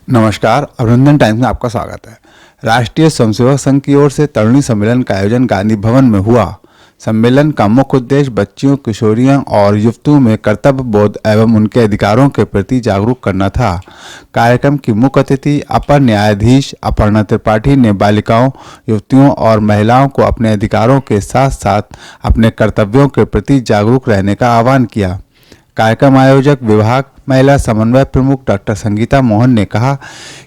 नमस्कार, अभिनंदन टाइम्स में आपका स्वागत है। राष्ट्रीय स्वयंसेवक संघ की ओर से तरुणी सम्मेलन का आयोजन गांधी भवन में हुआ। सम्मेलन का मुख्य उद्देश्य बच्चियों, किशोरियों और युवतियों में कर्तव्य बोध एवं उनके अधिकारों के प्रति जागरूक करना था। कार्यक्रम की मुख्य अतिथि अपर न्यायाधीश अपर्णा त्रिपाठी ने बालिकाओं, युवतियों और महिलाओं को अपने अधिकारों के साथ साथ अपने कर्तव्यों के प्रति जागरूक रहने का आह्वान किया। कार्यक्रम आयोजक विभाग महिला समन्वय प्रमुख डॉक्टर संगीता मोहन ने कहा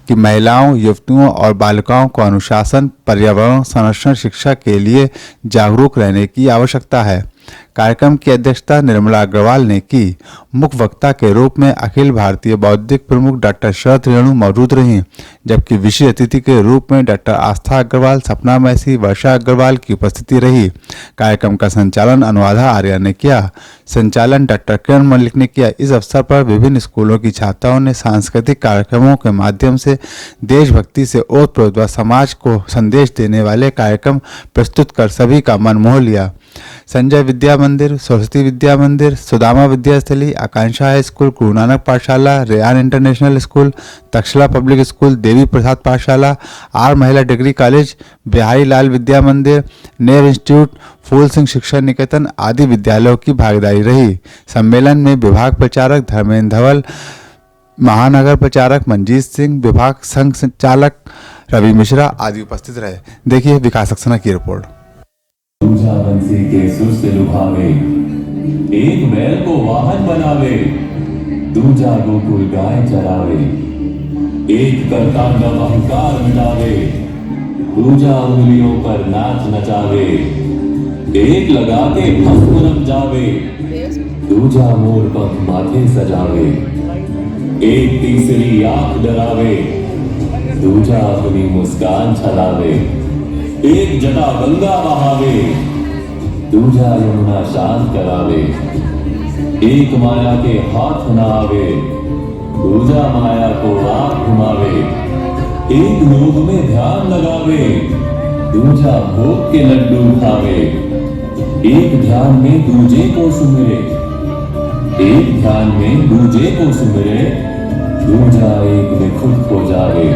कि महिलाओं, युवतियों और बालिकाओं को अनुशासन, पर्यावरण संरक्षण शिक्षा के लिए जागरूक रहने की आवश्यकता है। कार्यक्रम की अध्यक्षता निर्मला अग्रवाल ने की। मुख्य वक्ता के रूप में अखिल भारतीय बौद्धिक प्रमुख डॉक्टर शरद रेणु मौजूद रहीं, जबकि विशेष अतिथि के रूप में डॉक्टर आस्था अग्रवाल, सपना मैसी, वर्षा अग्रवाल की उपस्थिति रही। कार्यक्रम का संचालन अनुराधा आर्या ने किया। संचालन डॉक्टर किरण मलिक ने किया। इस अवसर पर विभिन्न स्कूलों की छात्राओं ने सांस्कृतिक कार्यक्रमों के माध्यम से देशभक्ति से ओतप्रोत व समाज को संदेश देने वाले कार्यक्रम प्रस्तुत कर सभी का मन मोह लिया। संजय विद्या मंदिर, Saraswati Vidya Mandir, Sudama Vidyasthali, Akanksha high school, Guru Nanak Pathshala, Ryan international school, Takshashila public school, Devi Prasad Pathshala, R Mahila degree college, Bihari Lal Vidya Mandir, Ner institute, फूल सिंह शिक्षा निकेतन आदि विद्यालयों की भागीदारी रही। सम्मेलन में विभाग प्रचारक धर्मेंद्र धवल, महानगर प्रचारक मंजीत सिंह, विभाग संघ संचालक रवि मिश्रा आदि उपस्थित रहे। देखिए विकास सक्सेना की रिपोर्ट। दूजा बंसी के सुर से लुभावे, एक बैल को वाहन बनावे, दूजा गोकुल गाय चरावे, एक कर्तांडव अहंकार मिटावे, दूजा उंगलियों पर नाच नचावे, एक लगा के भस्म रम जावे, दूजा मोर पंख माथे सजावे, एक तीसरी आंख डरावे, दूजा अपनी मुस्कान छलावे, एक जटा गंगा बहावे, दूजा यमुना शांत करावे, एक माया के हाथ न आवे, दूजा माया को आंख घुमावे, एक योग में ध्यान लगावे, दूजा भोग के लड्डू खावे, एक ध्यान में दूजे को सुमिरे, एक ध्यान में दूजे को सुमिरे, दूजा एक में खुद को जावे।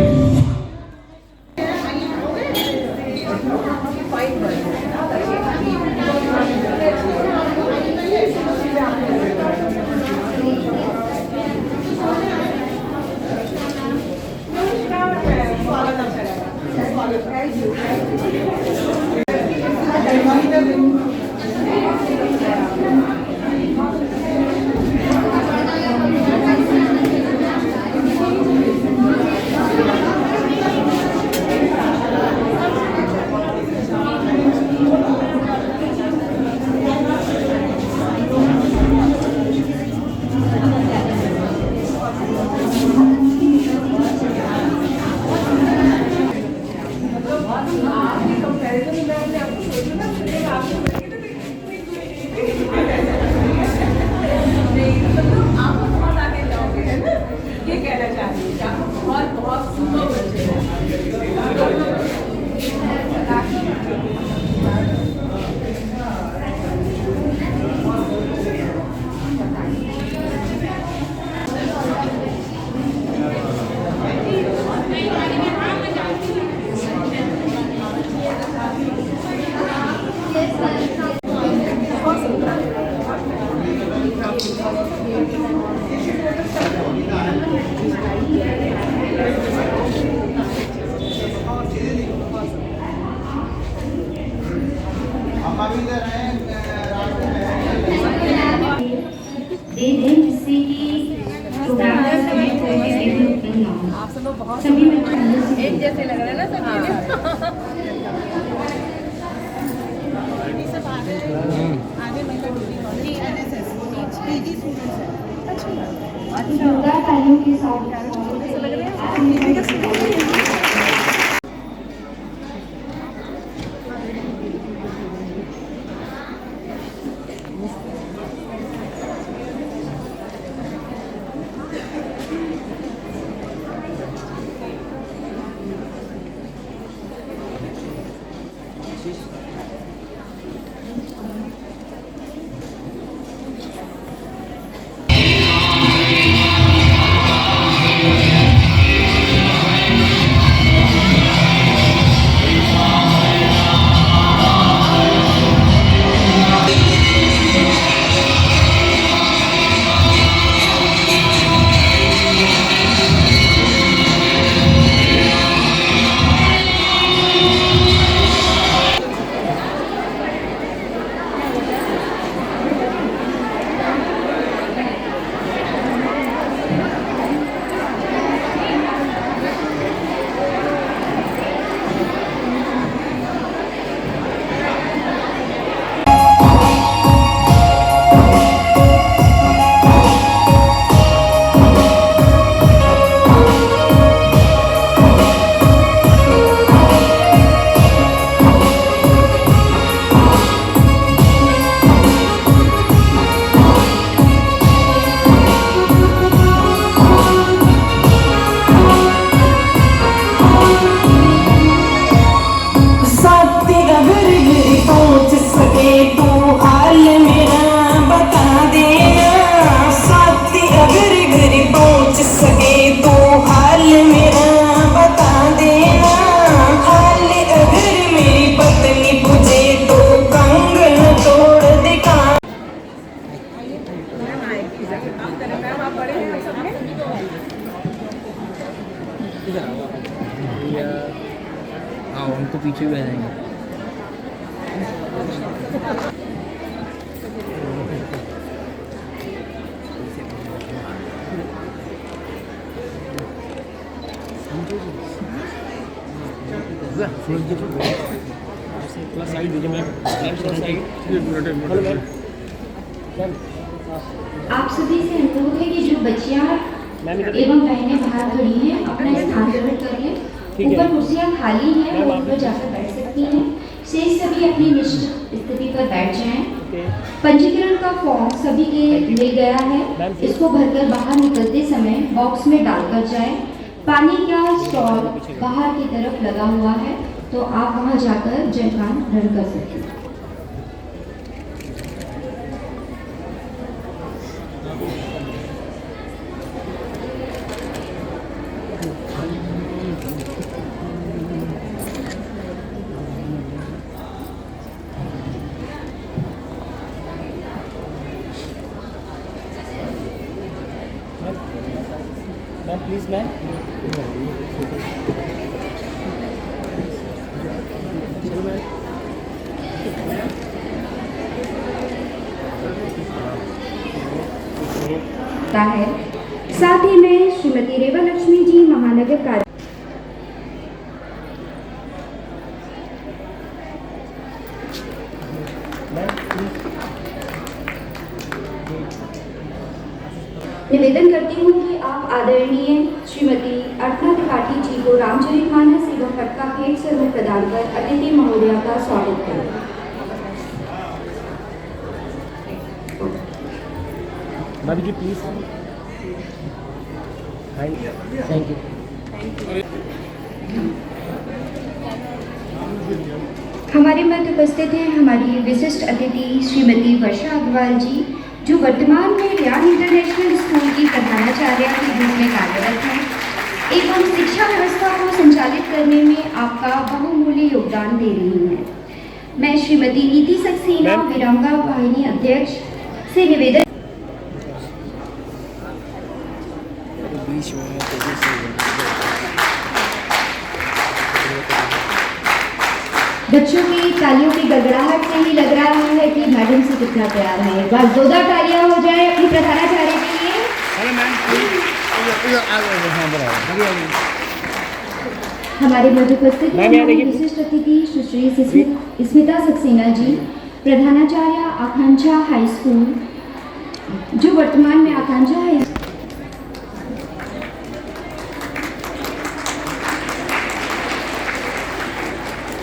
आप सब लोग बहुत एक जैसे लग रहे हैं ना सब आगे महिला degree college NSS PG students हैं। अच्छा योगा तालियों के साथ लग रहे हैं। आओ हम तो पीछे भी आ जाएंगे। आप सभी से अनुरोध है कि जो बच्चियां एवं बहनें बाहर खड़ी हैं अपना स्थान ग्रहण कर लें। ऊपर कुर्सियां खाली हैं, वो ऊपर जाकर बैठ सकती हैं। शेष सभी अपनी निश्चित स्थिति पर बैठ जाएं। पंजीकरण का फॉर्म सभी के मिल गया है, इसको भरकर बाहर निकलते समय बॉक्स में डालकर जाएं। पानी का स्टॉल बाहर की तरफ लगा हुआ है, तो आप वहां जाकर जलपान ग्रहण कर सकते हैं। Please ma'am. है। साथ ही मैं श्रीमती रेवा लक्ष्मी जी महानगर कार्य निवेदन करती हूँ कि आप आदरणीय श्रीमती अर्चना त्रिपाठी जी को रामचरितमानस एवं पटका भेंट स्वरूप प्रदान कर अतिथि महोदया का स्वागत करें। भाभी जी प्लीज। Thank you. हमारे मध्य उपस्थित हैं हमारी विशिष्ट अतिथि श्रीमती वर्षा अग्रवाल जी, जो वर्तमान में रियान इंटरनेशनल स्कूल की प्रधानाचार्य के रूप में कार्यरत हैं एवं शिक्षा व्यवस्था को संचालित करने में आपका बहुमूल्य योगदान दे रही हैं। मैं श्रीमती नीति सक्सेना वीरांगा वाहिनी अध्यक्ष से निवेदन बच्चों की तालियों की गड़गड़ाहट से ही लग रहा है कि मैडम से कितना प्यार है। एक बार जोरदार तालियां हो जाए अपनी प्रधानाचार्य के लिए। हमारे मध्य उपस्थित विशिष्ट अतिथि सुश्री स्मिता सक्सेना जी, प्रधानाचार्य आकांक्षा हाई स्कूल, जो वर्तमान में आकांक्षा हाई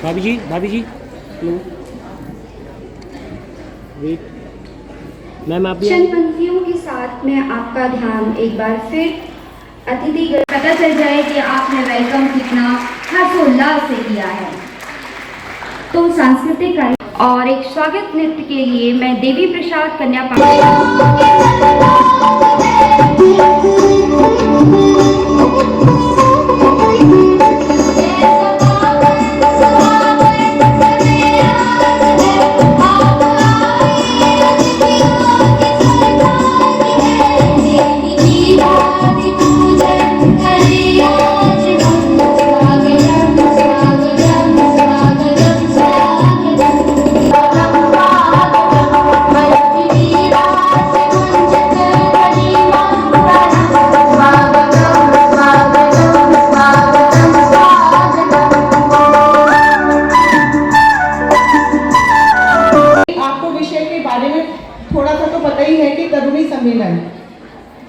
भाभी जी वेट मैम आप भी चंद पंक्तियों के साथ में आपका ध्यान एक बार फिर अतिथि पता चल जाए कि आपने वेलकम कितना हर्षोल्लास से किया है। तो सांस्कृतिक कार्यक्रम और एक स्वागत नृत्य के लिए मैं देवी प्रसाद कन्या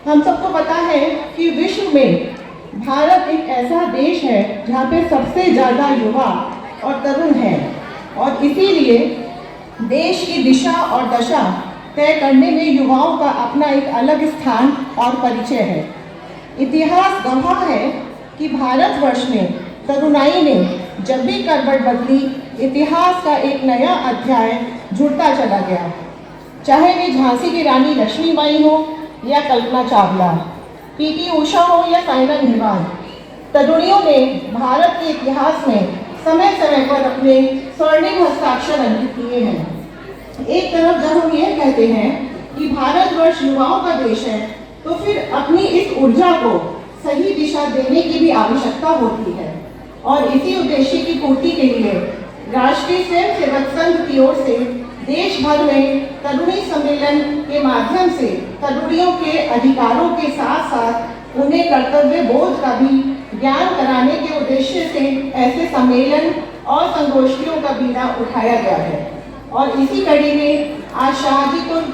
हम सबको पता है कि विश्व में भारत एक ऐसा देश है जहाँ पे सबसे ज़्यादा युवा और तरुण हैं, और इसीलिए देश की दिशा और दशा तय करने में युवाओं का अपना एक अलग स्थान और परिचय है। इतिहास गवाह है कि भारतवर्ष में तरुणाई ने जब भी करवट बदली, इतिहास का एक नया अध्याय जुड़ता चला गया। चाहे वे झांसी की रानी लक्ष्मीबाई हो या कल्पना चावला, पीटी उषा हो या साइना नेहवाल, तरुणियों ने भारत के इतिहास में समय समय पर अपने स्वर्णिम हस्ताक्षर अंकित किए हैं। एक तरफ जब हम यह कहते हैं कि भारतवर्ष युवाओं का देश है, तो फिर अपनी इस ऊर्जा को सही दिशा देने की भी आवश्यकता होती है। और इसी उद्देश्य की पूर्ति के लिए राष्ट्रीय स्वयंसेवक संघ की ओर से देश भर में तरुणी सम्मेलन के माध्यम से तरुणियों के अधिकारों के साथ साथ उन्हें कर्तव्य बोध का भी ज्ञान कराने के उद्देश्य से ऐसे सम्मेलन और संगोष्ठियों का बीड़ा उठाया गया है। और इसी कड़ी में आज शाहजीपुर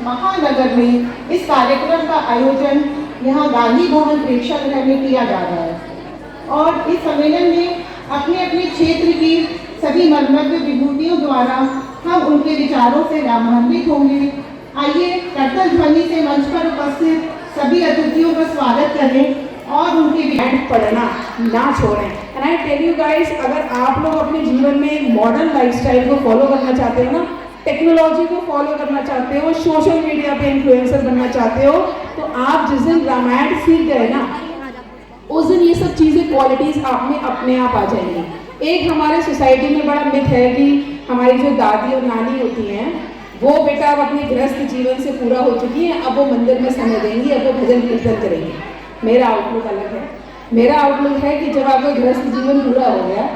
महानगर में इस कार्यक्रम का आयोजन यहाँ गांधी भवन प्रेक्षागृह में किया जा रहा है। और इस सम्मेलन में अपने अपने क्षेत्र की सभी मर्मज्ञ विभूतियों द्वारा हम उनके विचारों से लाभान्वित होंगे। आइए करतल ध्वनि से मंच पर उपस्थित सभी अतिथियों का स्वागत करें और उनके एंड पढ़ना ना छोड़ें। And I tell you guys, अगर आप लोग अपने जीवन में मॉडर्न लाइफस्टाइल को फॉलो करना चाहते हो ना, टेक्नोलॉजी को फॉलो करना चाहते हो, सोशल मीडिया पे इन्फ्लुएंसर बनना चाहते हो, तो आप जिस दिन रामायण सीख गए ना, उस दिन ये सब चीज़ें क्वालिटीज़ आप में अपने आप आ जाएंगी। एक हमारे सोसाइटी में बड़ा मिथ है कि हमारी जो दादी और नानी होती हैं वो बेटा अब अपने गृहस्थ जीवन से पूरा हो चुकी हैं, अब वो मंदिर में समय देंगी, अब वो भजन कीर्तन करेंगी। मेरा आउटलुक अलग है। मेरा आउटलुक है कि जब आपका गृहस्थ जीवन पूरा हो गया,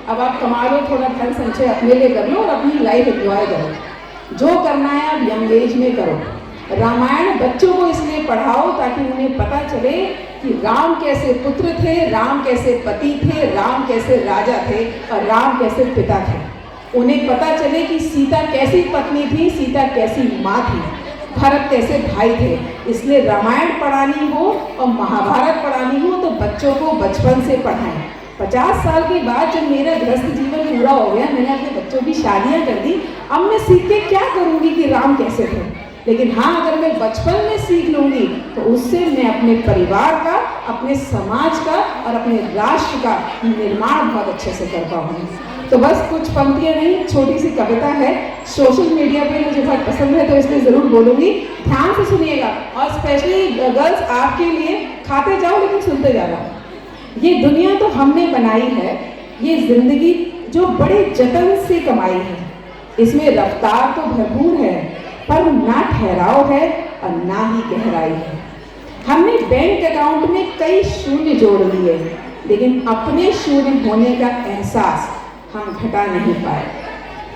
अब आप कमा लो, थोड़ा धन संचय अपने लिए कर लो और अपनी लाइफ एंजॉय करो। जो करना है आप यंग एज में करो। रामायण बच्चों को इसलिए पढ़ाओ ताकि उन्हें पता चले कि राम कैसे पुत्र थे, राम कैसे पति थे, राम कैसे राजा थे और राम कैसे पिता थे। उन्हें पता चले कि सीता कैसी पत्नी थी, सीता कैसी माँ थी, भरत कैसे भाई थे। इसलिए रामायण पढ़ानी हो और महाभारत पढ़ानी हो तो बच्चों को बचपन से पढ़ाएं। 50 साल के बाद जब मेरा गृहस्थ जीवन पूरा हो गया, मैंने अपने बच्चों की शादियां कर दी, अब मैं सीख के क्या करूंगी कि राम कैसे थे। लेकिन हाँ, अगर मैं बचपन में सीख लूंगी तो उससे मैं अपने परिवार का, अपने समाज का और अपने राष्ट्र का निर्माण बहुत अच्छे से कर पाऊंगी। तो बस कुछ पंक्तियां नहीं, छोटी सी कविता है, सोशल मीडिया पे मुझे बहुत पसंद है तो इसलिए ज़रूर बोलूँगी। ध्यान से सुनिएगा और स्पेशली गर्ल्स आपके लिए, खाते जाओ लेकिन सुनते जाना। ये दुनिया तो हमने बनाई है, ये जिंदगी जो बड़े जतन से कमाई है। इसमें रफ्तार तो भरपूर है पर ना ठहराव है और ना ही गहराई है। हमने बैंक अकाउंट में कई शून्य जोड़ लिए, लेकिन अपने शून्य होने का एहसास हम घटा नहीं पाए।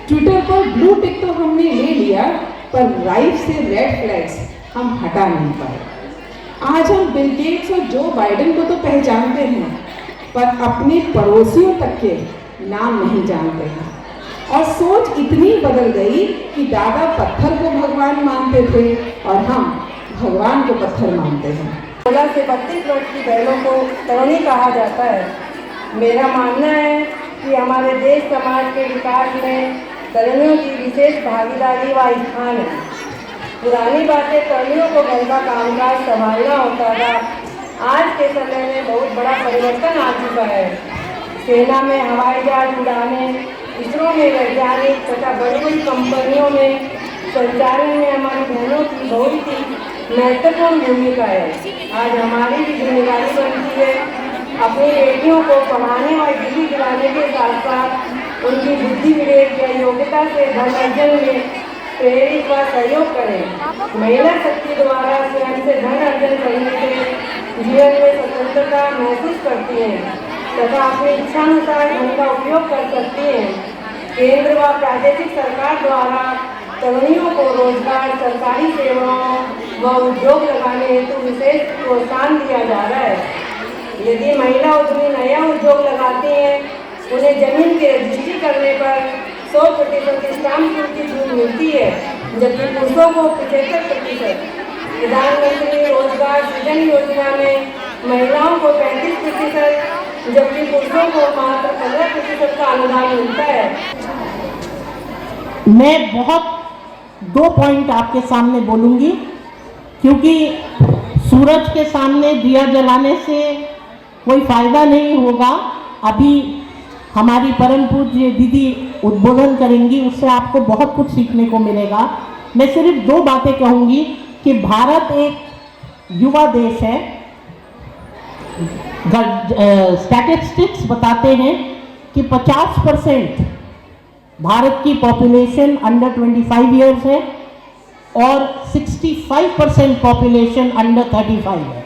ट्विटर पर ब्लू टिक तो हमने ले लिया पर लाइफ से रेड फ्लैग्स हम हटा नहीं पाए। आज हम बिल गेट्स और जो बाइडेन को तो पहचानते हैं पर अपने पड़ोसियों तक के नाम नहीं जानते हैं। और सोच इतनी बदल गई कि दादा पत्थर को भगवान मानते थे और हम भगवान को पत्थर मानते हैं। 16 से 32 वर्ष की बहनों को तरुणी कहा जाता है। मेरा मानना है कि हमारे देश समाज के विकास में तरुणियों की विशेष भागीदारी व स्थान है। पुरानी बातें तरुणियों को घर का कामकाज संभालना होता था, आज के समय में बहुत बड़ा परिवर्तन आ चुका है। सेना में हवाई जहाज उड़ाने, इसरो में वैज्ञानिक तथा बड़ी बड़ी कंपनियों में संचालन में हमारी बहनों की बहुत ही महत्वपूर्ण भूमिका है। आज हमारी भी जिम्मेदारी बनती है अपनी बेटियों को पढ़ाने और डिग्री दिलाने के साथ साथ उनकी बुद्धि विवेक या योग्यता से धन अर्जन में प्रेरित व सहयोग करें। महिला शक्ति द्वारा स्वयं से धन अर्जन करने से जीवन में स्वतंत्रता महसूस करती हैं तथा अपनी इच्छानुसार धन का उपयोग कर सकती हैं। केंद्र व प्रादेशिक सरकार द्वारा तरुणियों को रोजगार, सरकारी सेवाओं व उद्योग लगाने हेतु विशेष प्रोत्साहन दिया जा रहा है। यदि महिला उद्यमी नया उद्योग लगाती हैं, उन्हें जमीन की रजिस्ट्री करने पर 100% स्टाम्प ड्यूटी छूट मिलती है, जबकि पुरुषों को 75%। प्रधानमंत्री रोजगार सृजन योजना में महिलाओं को 35%, जबकि पुरुषों को मात्र 15% का अनुदान मिलता है। मैं बहुत 2 पॉइंट आपके सामने बोलूँगी, क्योंकि सूरज के सामने दिया जलाने से कोई फायदा नहीं होगा। अभी हमारी परम पूज्य दीदी उद्बोधन करेंगी, उससे आपको बहुत कुछ सीखने को मिलेगा। मैं सिर्फ 2 बातें कहूँगी कि भारत एक युवा देश है। स्टैटिस्टिक्स बताते हैं कि 50% भारत की पॉपुलेशन अंडर 25 ईयर्स है और 65% पॉपुलेशन अंडर 35 है।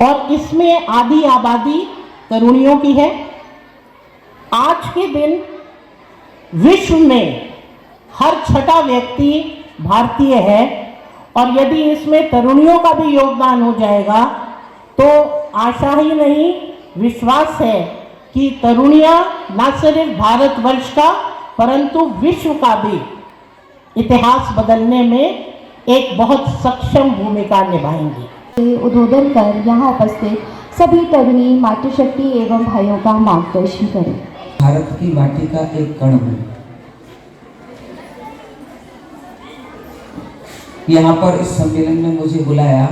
और इसमें आधी आबादी तरुणियों की है। आज के दिन विश्व में हर छठा व्यक्ति भारतीय है और यदि इसमें तरुणियों का भी योगदान हो जाएगा तो आशा ही नहीं, विश्वास है कि तरुणियां न सिर्फ भारतवर्ष का परंतु विश्व का भी इतिहास बदलने में एक बहुत सक्षम भूमिका निभाएंगी। उद्बोधन कर यहाँ उपस्थित सभी तरुणी मातृशक्ति एवं भाइयों का मार्गदर्शन करें। भारत की माटी का एक कण हूँ। यहाँ पर इस सम्मेलन में मुझे बुलाया,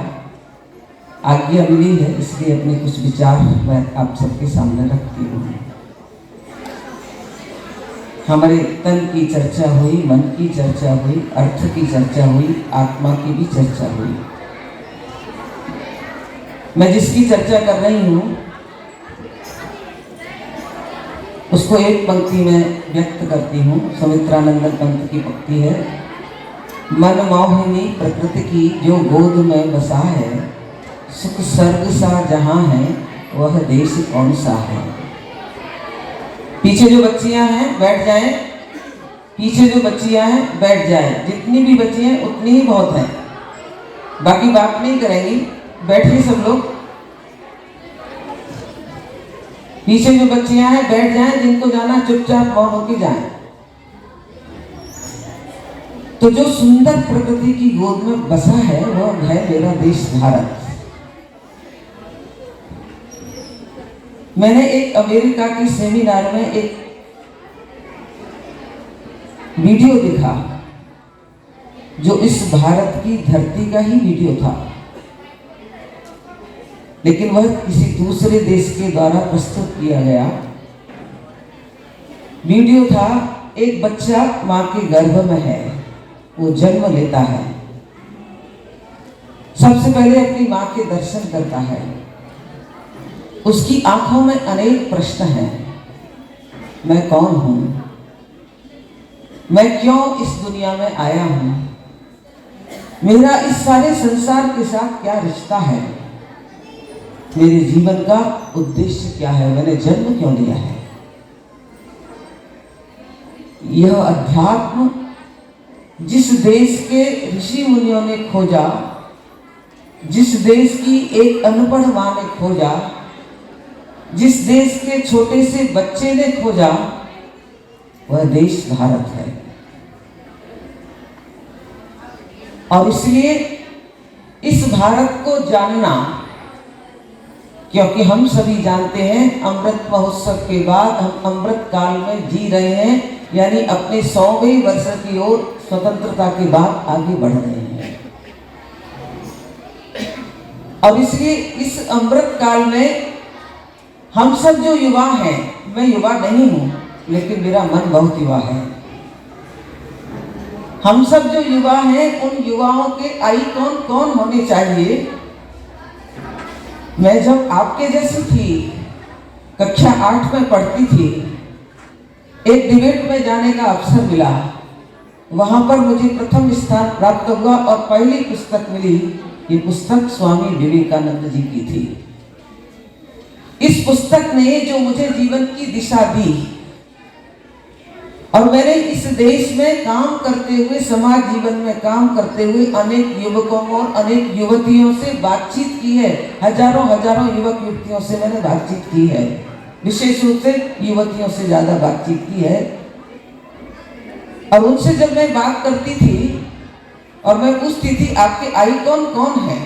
आज्ञा मिली है, इसलिए अपने कुछ विचार मैं आप सबके सामने रखती हूँ। हमारे तन की चर्चा हुई, मन की चर्चा हुई, अर्थ की चर्चा हुई, आत्मा की भी चर्चा हुई। मैं जिसकी चर्चा कर रही हूँ उसको एक पंक्ति में व्यक्त करती हूँ। सुमित्रानंद पंत की पंक्ति है, मन मोहिनी प्रकृति की जो गोद में बसा है, सुख स्वर्ग सा जहाँ है वह देश कौन सा है। पीछे जो बच्चियां हैं बैठ जाएं, पीछे जो बच्चियां हैं बैठ जाएं, जितनी भी बच्ची हैं उतनी ही बहुत हैं, बाकी बात नहीं करेंगी, बैठिए सब लोग। पीछे जो बच्चियां हैं बैठ जाएं, जिनको जाना चुपचाप मौन होकर जाएं। तो जो सुंदर प्रकृति की गोद में बसा है वह है मेरा देश भारत। मैंने एक अमेरिका के सेमिनार में एक वीडियो देखा जो इस भारत की धरती का ही वीडियो था, लेकिन वह किसी दूसरे देश के द्वारा प्रस्तुत किया गया वीडियो था। एक बच्चा मां के गर्भ में है, वो जन्म लेता है, सबसे पहले अपनी मां के दर्शन करता है। उसकी आंखों में अनेक प्रश्न हैं। मैं कौन हूं? मैं क्यों इस दुनिया में आया हूं? मेरा इस सारे संसार के साथ क्या रिश्ता है? मेरे जीवन का उद्देश्य क्या है? मैंने जन्म क्यों लिया है? यह अध्यात्म जिस देश के ऋषि मुनियों ने खोजा, जिस देश की एक अनपढ़ मां ने खोजा, जिस देश के छोटे से बच्चे ने खोजा, वह देश भारत है। और इसलिए इस भारत को जानना, क्योंकि हम सभी जानते हैं अमृत महोत्सव के बाद हम अमृत काल में जी रहे हैं, यानी अपने 100वें वर्ष की ओर स्वतंत्रता के बाद आगे बढ़ रहे हैं। और इसलिए इस अमृत काल में हम सब जो युवा हैं, मैं युवा नहीं हूं लेकिन मेरा मन बहुत युवा है, हम सब जो युवा हैं उन युवाओं के आइकॉन कौन होने चाहिए? मैं जब आपके जैसी थी, कक्षा 8 में पढ़ती थी, एक डिबेट में जाने का अवसर मिला, वहां पर मुझे प्रथम स्थान प्राप्त हुआ और पहली पुस्तक मिली। ये पुस्तक स्वामी विवेकानंद जी की थी। इस पुस्तक ने जो मुझे जीवन की दिशा दी और मैंने इस देश में काम करते हुए, समाज जीवन में काम करते हुए अनेक युवकों और अनेक युवतियों से बातचीत की है। हजारों हजारों युवक युवतियों से मैंने बातचीत की है, विशेष रूप से युवतियों से ज्यादा बातचीत की है। और उनसे जब मैं बात करती थी और मैं पूछती थी आपके आइकॉन कौन है,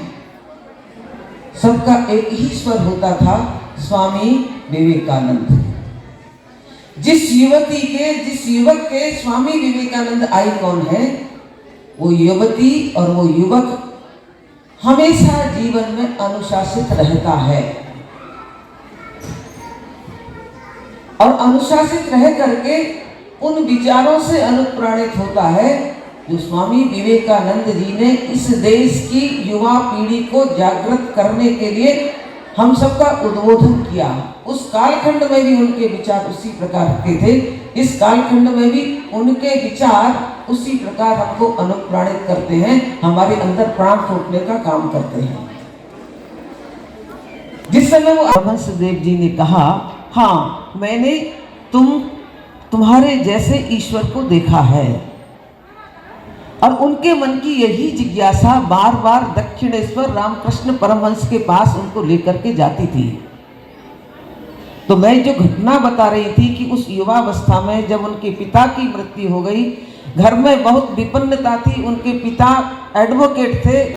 सबका एक ही स्वर होता था, स्वामी विवेकानंद। जिस युवती के, जिस युवक के स्वामी विवेकानंद आइकॉन है, वो युवती और वो युवक हमेशा जीवन में अनुशासित रहता है और अनुशासित रह करके उन विचारों से अनुप्राणित होता है जो स्वामी विवेकानंद जी ने इस देश की युवा पीढ़ी को जागृत करने के लिए हम सबका उद्बोधन किया। उस कालखंड में भी उनके विचार उसी प्रकार के थे, इस कालखंड में भी उनके विचार उसी प्रकार हमको अनुप्राणित करते हैं, हमारे अंदर प्राण फूंकने का काम करते हैं। जिस समय वो परमहंस देव जी ने कहा, हाँ मैंने तुम्हारे जैसे ईश्वर को देखा है। और उनके मन की यही जिज्ञासा बार बार दक्षिणेश्वर रामकृष्ण परमहंस के पास उनको लेकर के जाती थी। तो मैं जो घटना बता रही थी कि उस युवावस्था में जब उनके पिता की मृत्यु हो गई, घर में बहुत विपन्नता थी। उनके पिता एडवोकेट थे।